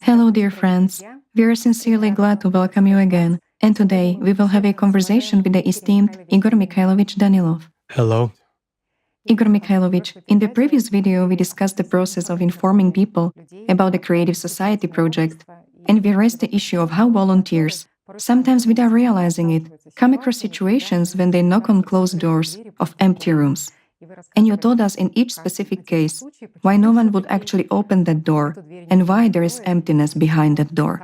Hello, dear friends. We are sincerely glad to welcome you again. And today we will have a conversation with the esteemed Igor Mikhailovich Danilov. Hello. Igor Mikhailovich, in the previous video we discussed the process of informing people about the Creative Society project, and we raised the issue of how volunteers, sometimes without realizing it, come across situations when they knock on closed doors of empty rooms. And you told us in each specific case why no one would actually open that door and why there is emptiness behind that door.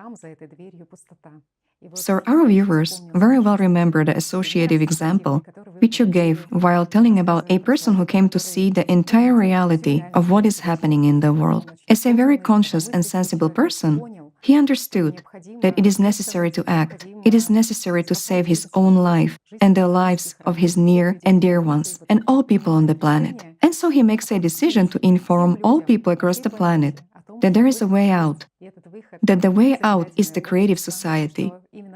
So our viewers very well remember the associative example which you gave while telling about a person who came to see the entire reality of what is happening in the world. As a very conscious and sensible person, he understood that it is necessary to act. It is necessary to save his own life and the lives of his near and dear ones and all people on the planet. And so he makes a decision to inform all people across the planet that there is a way out, that the way out is the Creative Society,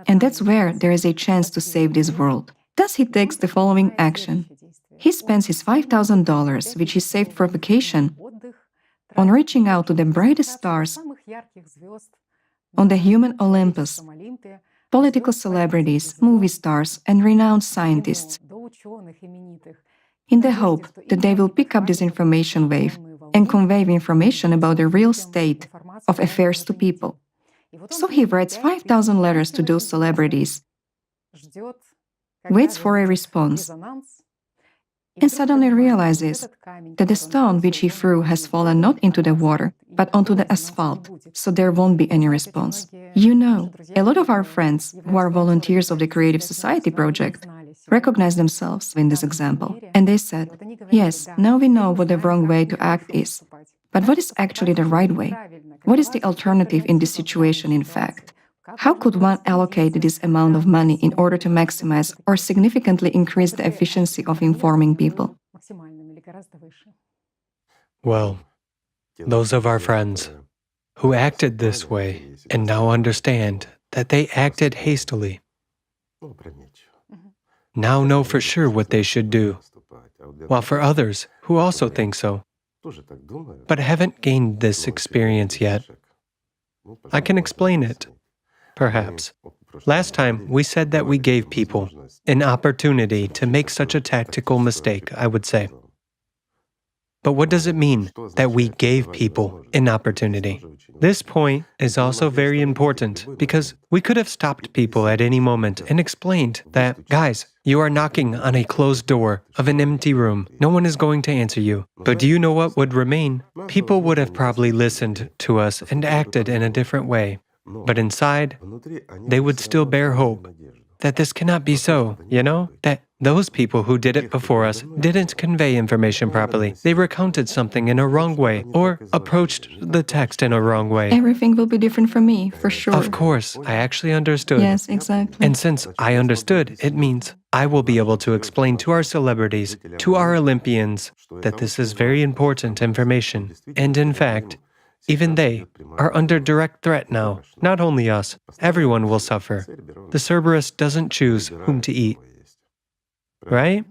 and that's where there is a chance to save this world. Thus he takes the following action. He spends his $5,000, which he saved for vacation, on reaching out to the brightest stars on the human Olympus, political celebrities, movie stars, and renowned scientists, in the hope that they will pick up this information wave and convey information about the real state of affairs to people. So he writes 5,000 letters to those celebrities, waits for a response, and suddenly realizes that the stone which he threw has fallen not into the water, but onto the asphalt, so there won't be any response. You know, a lot of our friends who are volunteers of the Creative Society project recognize themselves in this example, and they said, yes, now we know what the wrong way to act is, but what is actually the right way? What is the alternative in this situation in fact? How could one allocate this amount of money in order to maximize or significantly increase the efficiency of informing people? Well, those of our friends who acted this way and now understand that they acted hastily, now know for sure what they should do, while for others who also think so, but haven't gained this experience yet, I can explain it. Perhaps. Last time, we said that we gave people an opportunity to make such a tactical mistake, I would say. But what does it mean that we gave people an opportunity? This point is also very important because we could have stopped people at any moment and explained that, guys, you are knocking on a closed door of an empty room. No one is going to answer you. But do you know what would remain? People would have probably listened to us and acted in a different way. But inside, they would still bear hope that this cannot be so, that those people who did it before us didn't convey information properly. They recounted something in a wrong way or approached the text in a wrong way. Everything will be different for me, for sure. Of course, I actually understood. Yes, exactly. And since I understood, it means I will be able to explain to our celebrities, to our Olympians, that this is very important information. And in fact, even they are under direct threat now. Not only us, everyone will suffer. The Cerberus doesn't choose whom to eat. Right?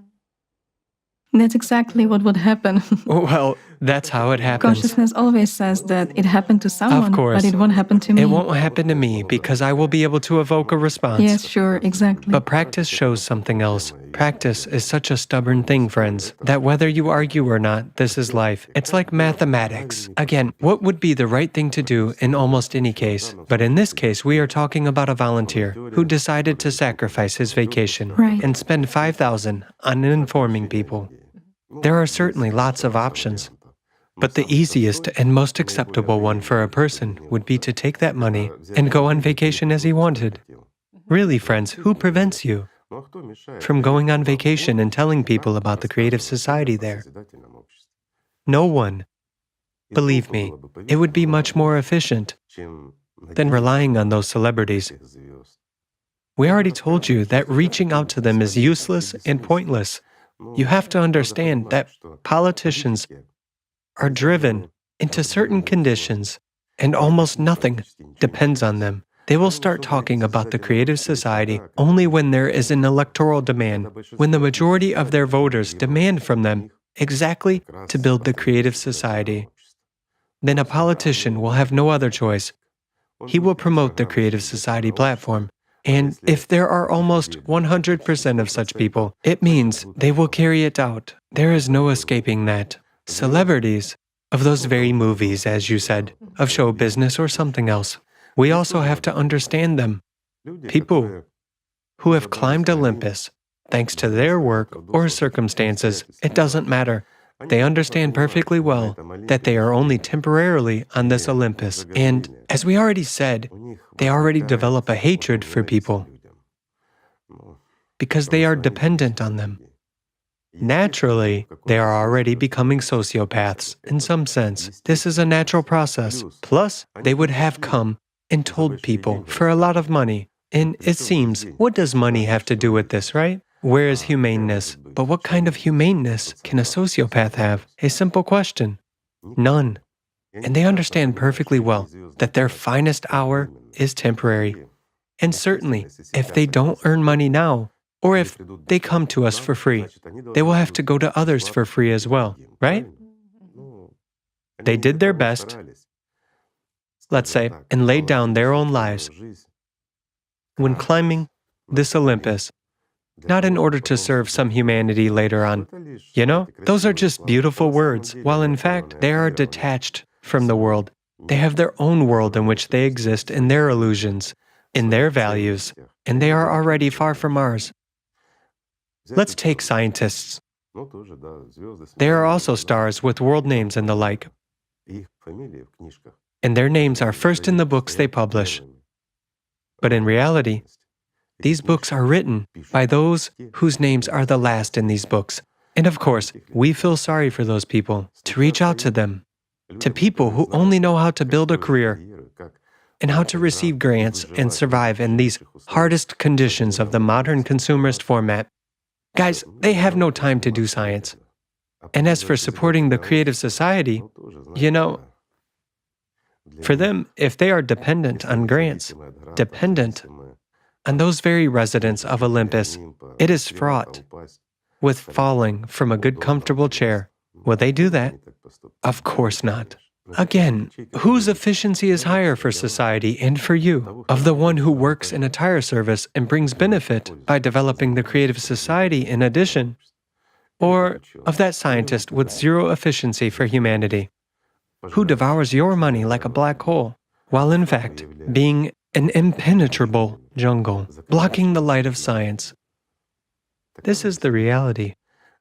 That's exactly what would happen. Well, that's how it happens. Consciousness always says that it happened to someone, Of course. but it won't happen to me. It won't happen to me because I will be able to evoke a response. Yes, sure, exactly. But practice shows something else. Practice is such a stubborn thing, friends, that whether you argue or not, this is life. It's like mathematics. Again, what would be the right thing to do in almost any case? But in this case, we are talking about a volunteer who decided to sacrifice his vacation and spend $5,000 on informing people. There are certainly lots of options, but the easiest and most acceptable one for a person would be to take that money and go on vacation as he wanted. Really, friends, who prevents you from going on vacation and telling people about the Creative Society there? No one. Believe me, it would be much more efficient than relying on those celebrities. We already told you that reaching out to them is useless and pointless. You have to understand that politicians are driven into certain conditions, and almost nothing depends on them. They will start talking about the Creative Society only when there is an electoral demand, when the majority of their voters demand from them exactly to build the Creative Society. Then a politician will have no other choice He will promote the Creative Society platform. And if there are almost 100% of such people, it means they will carry it out. There is no escaping that. Celebrities of those very movies, as you said, of show business or something else, we also have to understand them. People who have climbed Olympus, thanks to their work or circumstances, it doesn't matter. They understand perfectly well that they are only temporarily on this Olympus. And as we already said, they already develop a hatred for people because they are dependent on them. Naturally, they are already becoming sociopaths in some sense. This is a natural process. Plus, they would have come and told people for a lot of money. And it seems, what does money have to do with this, right? Where is humaneness? But what kind of humaneness can a sociopath have? A simple question. None. And they understand perfectly well that their finest hour is temporary. And certainly, if they don't earn money now, or if they come to us for free, they will have to go to others for free as well, right? They did their best, let's say, and laid down their own lives when climbing this Olympus, not in order to serve some humanity later on. You know, those are just beautiful words, while in fact they are detached from the world. They have their own world in which they exist in their illusions, in their values, and they are already far from ours. Let's take scientists. They are also stars with world names and the like. And their names are first in the books they publish. But in reality, these books are written by those whose names are the last in these books. And of course, we feel sorry for those people, to reach out to them, to people who only know how to build a career and how to receive grants and survive in these hardest conditions of the modern consumerist format. Guys, they have no time to do science. And as for supporting the Creative Society, you know, for them, if they are dependent on grants, dependent on those very residents of Olympus, it is fraught with falling from a good comfortable chair. Will they do that? Of course not. Again, whose efficiency is higher for society and for you? Of the one who works in a tire service and brings benefit by developing the Creative Society in addition? Or of that scientist with zero efficiency for humanity, who devours your money like a black hole, while in fact being an impenetrable jungle, blocking the light of science? This is the reality.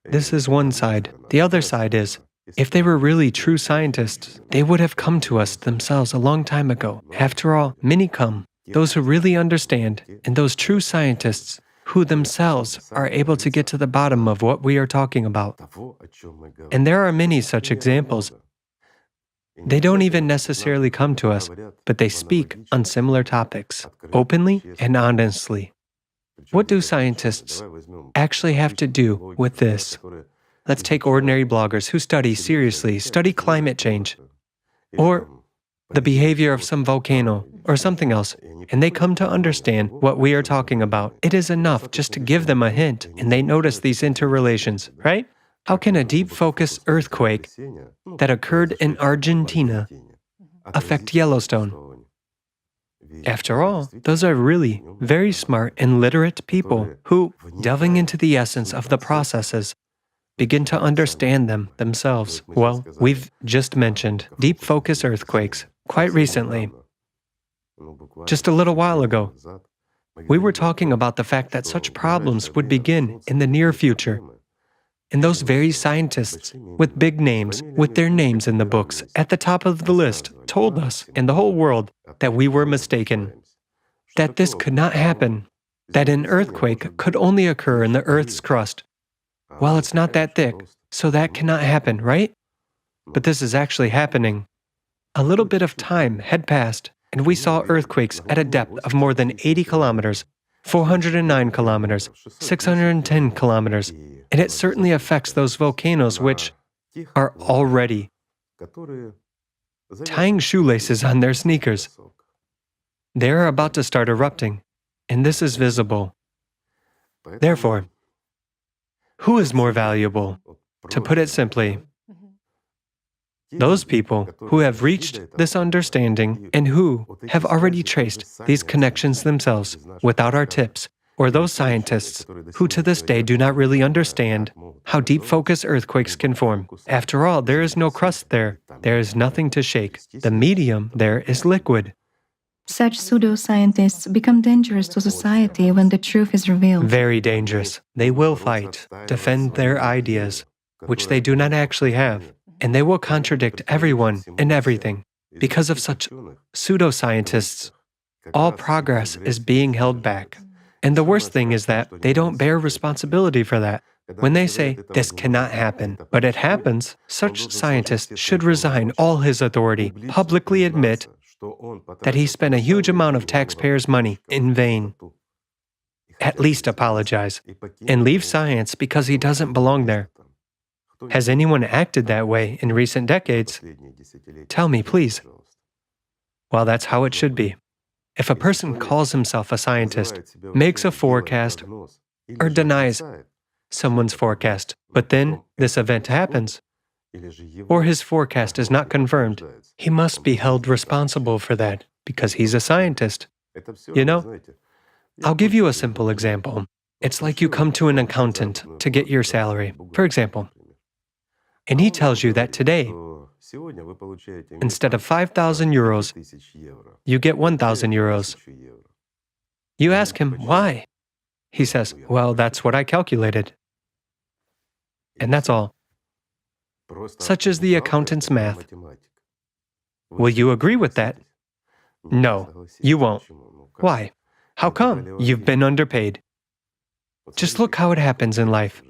This is one side. The other side is, if they were really true scientists, they would have come to us themselves a long time ago. After all, many come, those who really understand, and those true scientists who themselves are able to get to the bottom of what we are talking about. And there are many such examples. They don't even necessarily come to us, but they speak on similar topics, openly and honestly. What do scientists actually have to do with this? Let's take ordinary bloggers who study climate change, or the behavior of some volcano, or something else, and they come to understand what we are talking about. It is enough just to give them a hint, and they notice these interrelations, right? How can a deep focus earthquake that occurred in Argentina affect Yellowstone? After all, those are really very smart and literate people who, delving into the essence of the processes, begin to understand them themselves. Well, we've just mentioned deep focus earthquakes quite recently. Just a little while ago, we were talking about the fact that such problems would begin in the near future. And those very scientists with big names, with their names in the books at the top of the list, told us and the whole world that we were mistaken, that this could not happen, that an earthquake could only occur in the Earth's crust. Well, it's not that thick, so that cannot happen, right? But this is actually happening. A little bit of time had passed, and we saw earthquakes at a depth of more than 80 kilometers, 409 kilometers, 610 kilometers, and it certainly affects those volcanoes which are already tying shoelaces on their sneakers. They are about to start erupting, and this is visible. Therefore, who is more valuable? To put it simply, Those people who have reached this understanding and who have already traced these connections themselves without our tips, or those scientists who to this day do not really understand how deep focus earthquakes can form. After all, there is no crust there. There is nothing to shake. The medium there is liquid. Such pseudoscientists become dangerous to society when the truth is revealed. Very dangerous. They will fight, defend their ideas, which they do not actually have, and they will contradict everyone and everything. Because of such pseudoscientists, all progress is being held back. And the worst thing is that they don't bear responsibility for that. When they say, this cannot happen, but it happens, such scientists should resign all his authority, publicly admit that he spent a huge amount of taxpayers' money in vain. At least apologize, and leave science because he doesn't belong there. Has anyone acted that way in recent decades? Tell me, please. Well, that's how it should be. If a person calls himself a scientist, makes a forecast, or denies someone's forecast, but then this event happens, or his forecast is not confirmed, he must be held responsible for that because he's a scientist. You know, I'll give you a simple example. It's like you come to an accountant to get your salary, for example, and he tells you that today, instead of 5,000 euros, you get 1,000 euros. You ask him, why? He says, well, that's what I calculated. And that's all. Such is the accountant's math. Will you agree with that? No, you won't. Why? How come? You've been underpaid. Just look how it happens in life.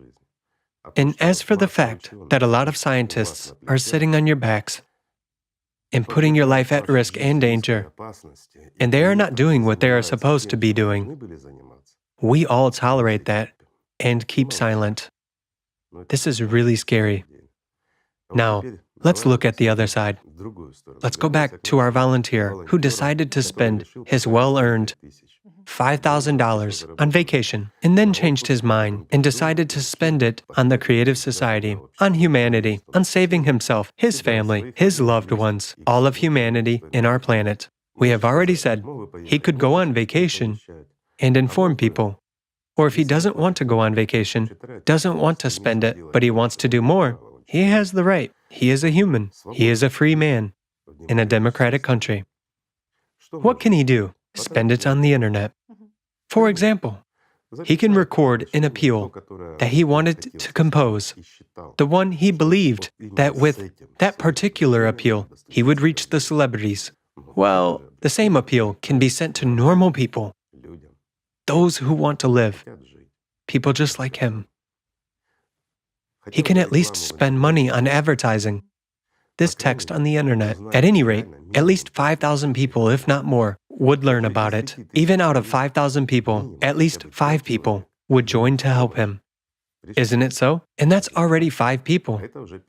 And as for the fact that a lot of scientists are sitting on your backs and putting your life at risk and danger, and they are not doing what they are supposed to be doing, we all tolerate that and keep silent. This is really scary. Now, let's look at the other side. Let's go back to our volunteer who decided to spend his well-earned $5,000 on vacation and then changed his mind and decided to spend it on the creative society, on humanity, on saving himself, his family, his loved ones, all of humanity in our planet. We have already said he could go on vacation and inform people. Or if he doesn't want to go on vacation, doesn't want to spend it, but he wants to do more, he has the right. He is a human. He is a free man in a democratic country. What can he do? Spend it on the internet. For example, he can record an appeal that he wanted to compose, the one he believed that with that particular appeal, he would reach the celebrities. Well, the same appeal can be sent to normal people, those who want to live, people just like him. He can at least spend money on advertising this text on the internet. At any rate, at least 5,000 people, if not more, would learn about it. Even out of 5,000 people, at least 5 people would join to help him. Isn't it so? And that's already 5 people.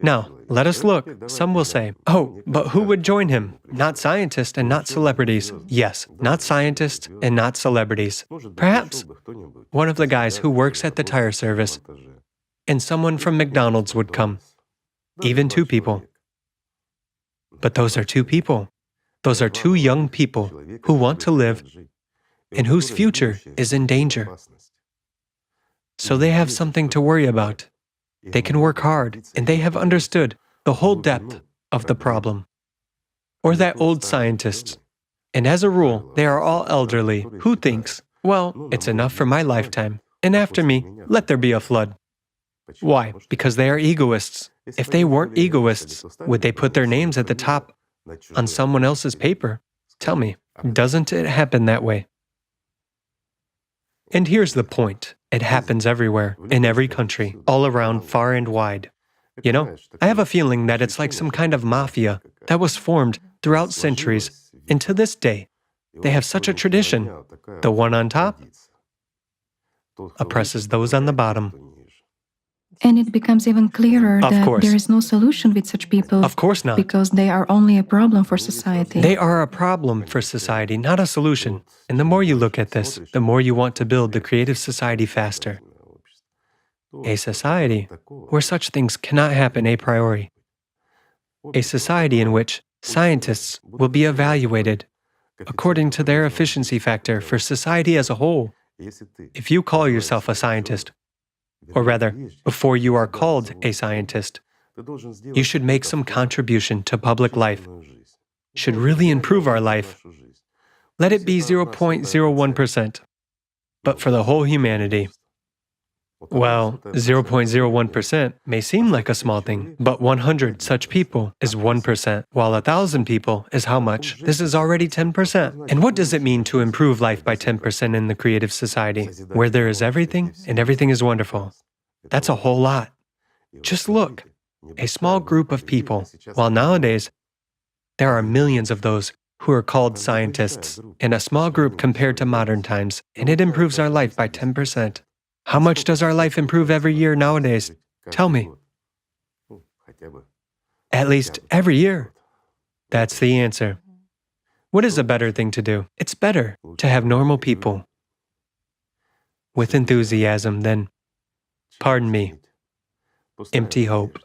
Now, let us look. Some will say, oh, but who would join him? Not scientists and not celebrities. Yes, not scientists and not celebrities. Perhaps one of the guys who works at the tire service and someone from McDonald's would come. Even 2 people. But those are 2 people. Those are 2 young people who want to live and whose future is in danger. So they have something to worry about. They can work hard, and they have understood the whole depth of the problem. Or that old scientist. And as a rule, they are all elderly, who thinks, well, it's enough for my lifetime, and after me, let there be a flood. Why? Because they are egoists. If they weren't egoists, would they put their names at the top on someone else's paper? Tell me, doesn't it happen that way? And here's the point. It happens everywhere, in every country, all around, far and wide. You know, I have a feeling that it's like some kind of mafia that was formed throughout centuries, and to this day, they have such a tradition. The one on top oppresses those on the bottom. And it becomes even clearer Of that course. there is no solution with such people. Of course not. Because they are only a problem for society. They are a problem for society, not a solution. And the more you look at this, the more you want to build the creative society faster. A society where such things cannot happen a priori. a society in which scientists will be evaluated according to their efficiency factor for society as a whole. If you call yourself a scientist, or rather, before you are called a scientist, you should make some contribution to public life, should really improve our life. Let it be 0.01%. But for the whole humanity, well, 0.01% may seem like a small thing, but 100 such people is 1%, while 1,000 people is how much? This is already 10%. And what does it mean to improve life by 10% in the creative society, where there is everything and everything is wonderful? That's a whole lot. Just look, a small group of people, while nowadays there are millions of those who are called scientists, in a small group compared to modern times, and it improves our life by 10%. How much does our life improve every year nowadays? Tell me. At least every year. That's the answer. What is a better thing to do? It's better to have normal people with enthusiasm than, pardon me, empty hope.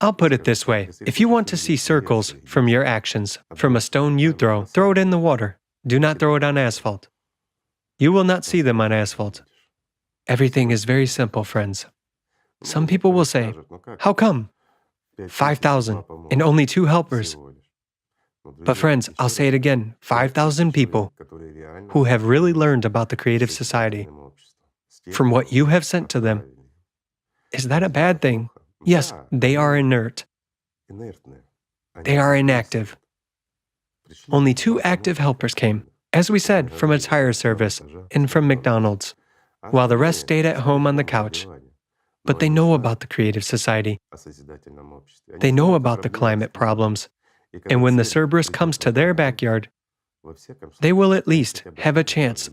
I'll put it this way. If you want to see circles from your actions, from a stone you throw it in the water. Do not throw it on asphalt. You will not see them on asphalt. Everything is very simple, friends. Some people will say, how come? 5,000 and only 2 helpers. But friends, I'll say it again, 5,000 people who have really learned about the creative society from what you have sent to them. Is that a bad thing? Yes, they are inert. They are inactive. Only 2 active helpers came, as we said, from a tire service and from McDonald's, while the rest stayed at home on the couch. But they know about the creative society. They know about the climate problems. And when the Cerberus comes to their backyard, they will at least have a chance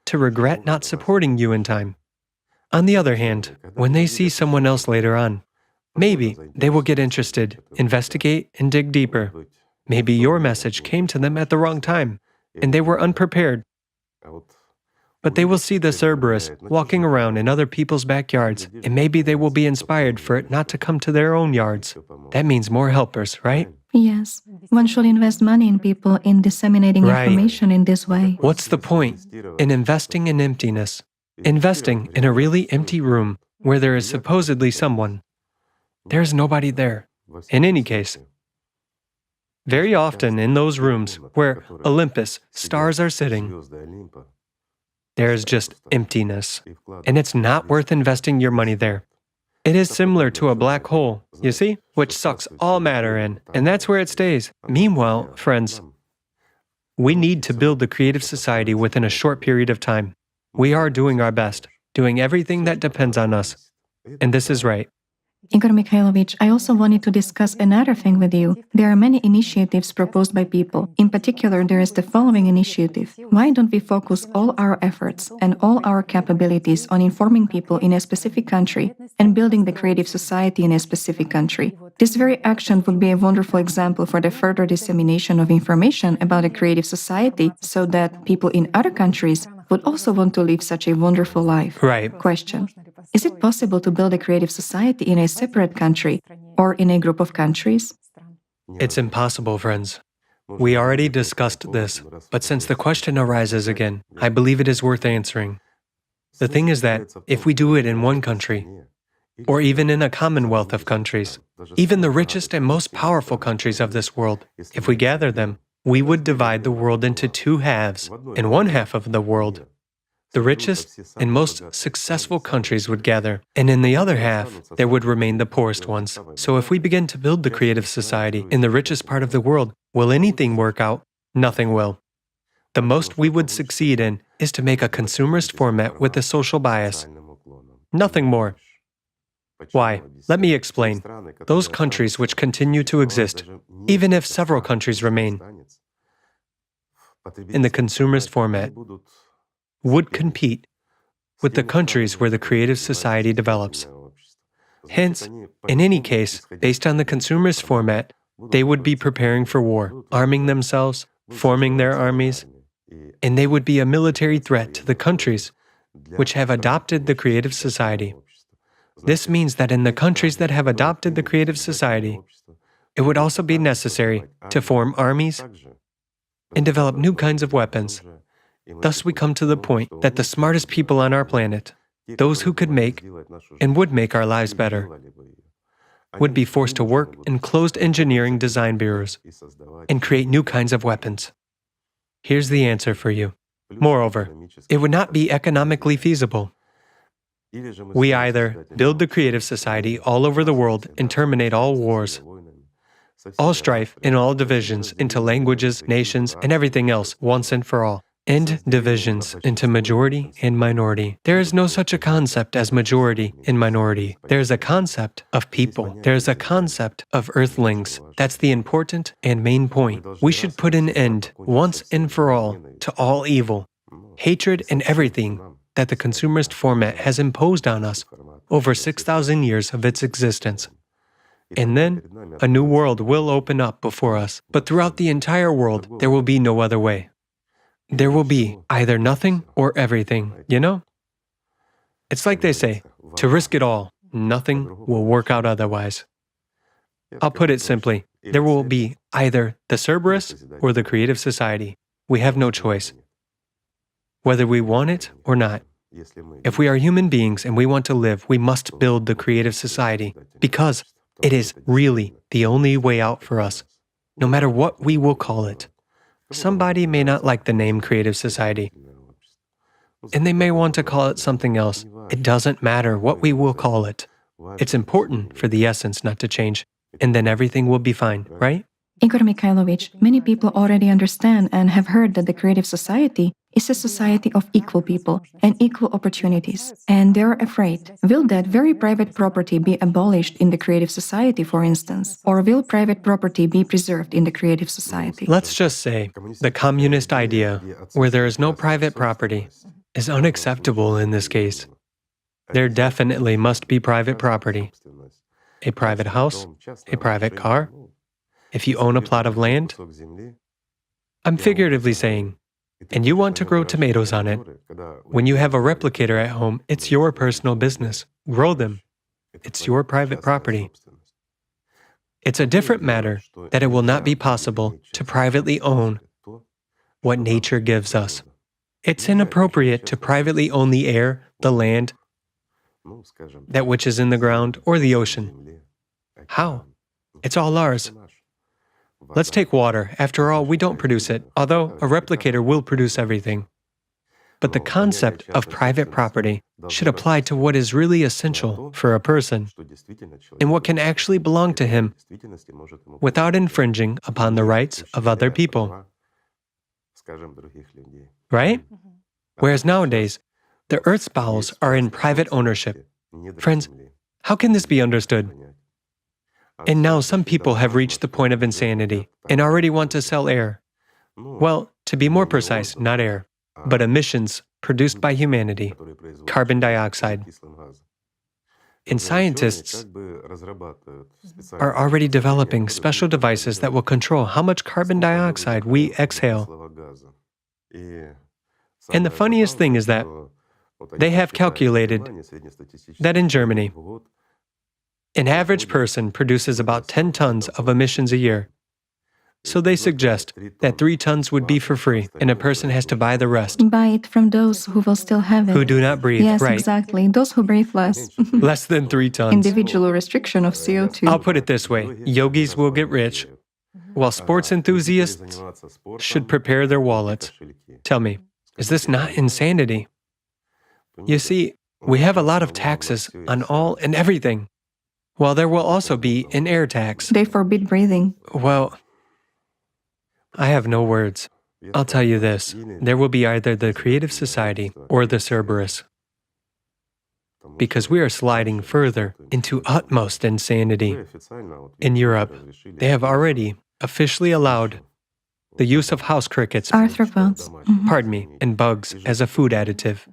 to regret not supporting you in time. On the other hand, when they see someone else later on, maybe they will get interested, investigate, and dig deeper. Maybe your message came to them at the wrong time, and they were unprepared. But they will see the Cerberus walking around in other people's backyards, and maybe they will be inspired for it not to come to their own yards. That means more helpers, right? Yes, one should invest money in people in disseminating information in this way. What's the point in investing in emptiness? Investing in a really empty room where there is supposedly someone. There's nobody there. In any case, very often in those rooms where Olympus stars are sitting, there's just emptiness, and it's not worth investing your money there. It is similar to a black hole, you see, which sucks all matter in, and that's where it stays. Meanwhile, friends, we need to build the creative society within a short period of time. We are doing our best, doing everything that depends on us, and this is right. Igor Mikhailovich, I also wanted to discuss another thing with you. There are many initiatives proposed by people. In particular, there is the following initiative. Why don't we focus all our efforts and all our capabilities on informing people in a specific country and building the creative society in a specific country? This very action would be a wonderful example for the further dissemination of information about a creative society so that people in other countries would also want to live such a wonderful life. Right. Question. Is it possible to build a creative society in a separate country or in a group of countries? It's impossible, friends. We already discussed this, but since the question arises again, I believe it is worth answering. The thing is that if we do it in one country, or even in a commonwealth of countries, even the richest and most powerful countries of this world, if we gather them, we would divide the world into 2 halves, and one half of the world, the richest and most successful countries would gather, and in the other half, there would remain the poorest ones. So if we begin to build the creative society in the richest part of the world, will anything work out? Nothing will. The most we would succeed in is to make a consumerist format with a social bias. Nothing more. Why? Let me explain. Those countries which continue to exist, even if several countries remain in the consumerist format, would compete with the countries where the creative society develops. Hence, in any case, based on the consumerist format, they would be preparing for war, arming themselves, forming their armies, and they would be a military threat to the countries which have adopted the creative society. This means that in the countries that have adopted the creative society, It would also be necessary to form armies and develop new kinds of weapons. Thus we come to the point that the smartest people on our planet, those who could make and would make our lives better, would be forced to work in closed engineering design bureaus and create new kinds of weapons. Here's the answer for you. Moreover, it would not be economically feasible. We either build the creative society all over the world and terminate all wars, all strife and all divisions into languages, nations, and everything else once and for all. End divisions into majority and minority. There is no such a concept as majority and minority. There is a concept of people. There is a concept of earthlings. That's the important and main point. We should put an end, once and for all evil, hatred, and everything that the consumerist format has imposed on us over 6,000 years of its existence. And then a new world will open up before us. But throughout the entire world, there will be no other way. There will be either nothing or everything, you know? It's like they say, to risk it all, nothing will work out otherwise. I'll put it simply, there will be either the Cerberus or the creative society. We have no choice, whether we want it or not. If we are human beings and we want to live, we must build the creative society because it is really the only way out for us, no matter what we will call it. Somebody may not like the name Creative Society, and they may want to call it something else. It doesn't matter what we will call it. It's important for the essence not to change, and then everything will be fine, right? Igor Mikhailovich, many people already understand and have heard that the creative society is a society of equal people and equal opportunities. And they're afraid, will that very private property be abolished in the creative society, for instance? Or will private property be preserved in the creative society? Let's just say the communist idea, where there is no private property, is unacceptable in this case. There definitely must be private property. A private house, a private car. If you own a plot of land, I'm figuratively saying, and you want to grow tomatoes on it, when you have a replicator at home, it's your personal business. Grow them. It's your private property. It's a different matter that it will not be possible to privately own what nature gives us. It's inappropriate to privately own the air, the land, that which is in the ground, or the ocean. How? It's all ours. Let's take water. After all, we don't produce it, although a replicator will produce everything. But the concept of private property should apply to what is really essential for a person and what can actually belong to him without infringing upon the rights of other people. Right? Whereas nowadays, the Earth's bowels are in private ownership. Friends, how can this be understood? And now some people have reached the point of insanity and already want to sell air. Well, to be more precise, not air, but emissions produced by humanity, carbon dioxide. And scientists are already developing special devices that will control how much carbon dioxide we exhale. And the funniest thing is that they have calculated that in Germany, an average person produces about 10 tons of emissions a year. So they suggest that 3 tons would be for free, and a person has to buy the rest. Buy it from those who will still have it. Who do not breathe, yes, right? Exactly. Those who breathe less. Less than 3 tons. Individual restriction of CO2. I'll put it this way. Yogis will get rich, while sports enthusiasts should prepare their wallets. Tell me, is this not insanity? You see, we have a lot of taxes on all and everything, while there will also be an air tax. They forbid breathing. Well, I have no words. I'll tell you this, there will be either the Creative Society or the Cerberus, because we are sliding further into utmost insanity. In Europe, they have already officially allowed the use of house crickets, Arthropods. and bugs as a food additive.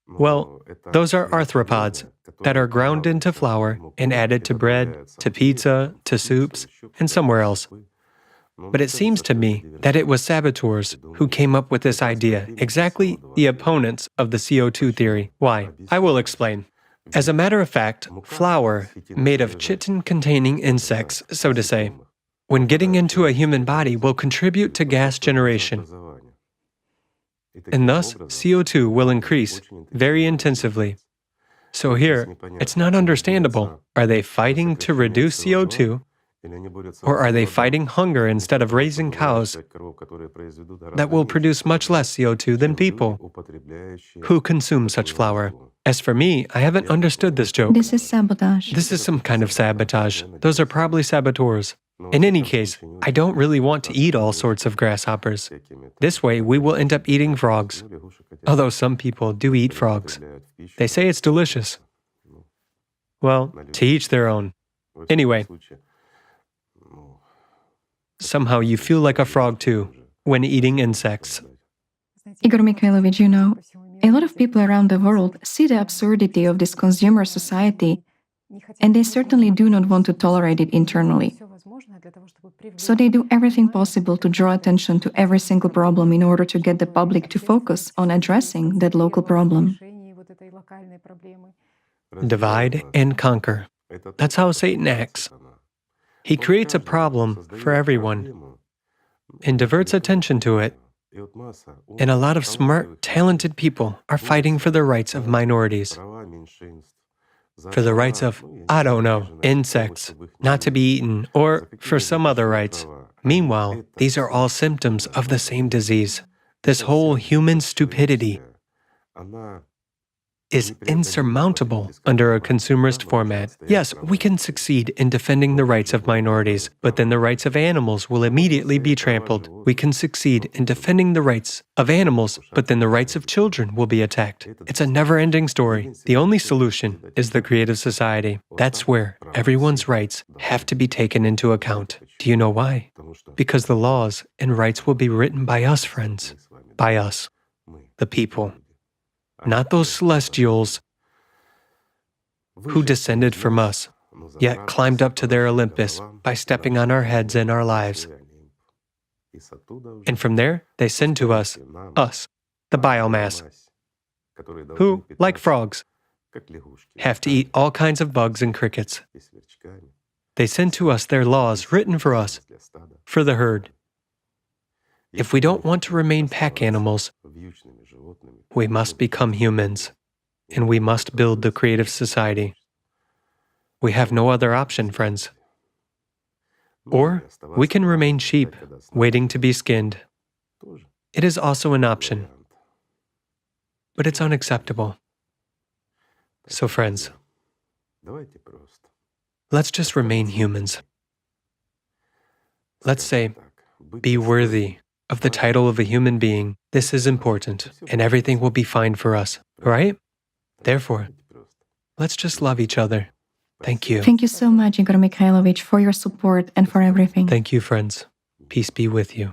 Well, those are arthropods that are ground into flour and added to bread, to pizza, to soups, and somewhere else. But it seems to me that it was saboteurs who came up with this idea, exactly the opponents of the CO2 theory. Why? I will explain. As a matter of fact, flour made of chitin-containing insects, so to say, when getting into a human body will contribute to gas generation, and thus CO2 will increase very intensively. So here, it's not understandable. Are they fighting to reduce CO2, or are they fighting hunger instead of raising cows that will produce much less CO2 than people who consume such flour? As for me, I haven't understood this joke. This is sabotage. This is some kind of sabotage. Those are probably saboteurs. In any case, I don't really want to eat all sorts of grasshoppers. This way, we will end up eating frogs. Although some people do eat frogs. They say it's delicious. Well, to each their own. Anyway, somehow you feel like a frog too when eating insects. Igor Mikhailovich, you know, a lot of people around the world see the absurdity of this consumer society, and they certainly do not want to tolerate it internally. So they do everything possible to draw attention to every single problem in order to get the public to focus on addressing that local problem. Divide and conquer. That's how Satan acts. He creates a problem for everyone and diverts attention to it. And a lot of smart, talented people are fighting for the rights of minorities, for the rights of, I don't know, insects, not to be eaten, or for some other rights. Meanwhile, these are all symptoms of the same disease. This whole human stupidity is insurmountable under a consumerist format. Yes, we can succeed in defending the rights of minorities, but then the rights of animals will immediately be trampled. We can succeed in defending the rights of animals, but then the rights of children will be attacked. It's a never-ending story. The only solution is the creative society. That's where everyone's rights have to be taken into account. Do you know why? Because the laws and rights will be written by us, friends. By us, the people. Not those celestials who descended from us, yet climbed up to their Olympus by stepping on our heads and our lives. And from there, they send to us, the biomass, who, like frogs, have to eat all kinds of bugs and crickets. They send to us their laws written for us, for the herd. If we don't want to remain pack animals, we must become humans, and we must build the creative society. We have no other option, friends. Or we can remain sheep, waiting to be skinned. It is also an option, but it's unacceptable. So, friends, let's just remain humans. Let's say, be worthy of the title of a human being. This is important, and everything will be fine for us, right? Therefore, let's just love each other. Thank you. Thank you so much, Igor Mikhailovich, for your support and for everything. Thank you, friends. Peace be with you.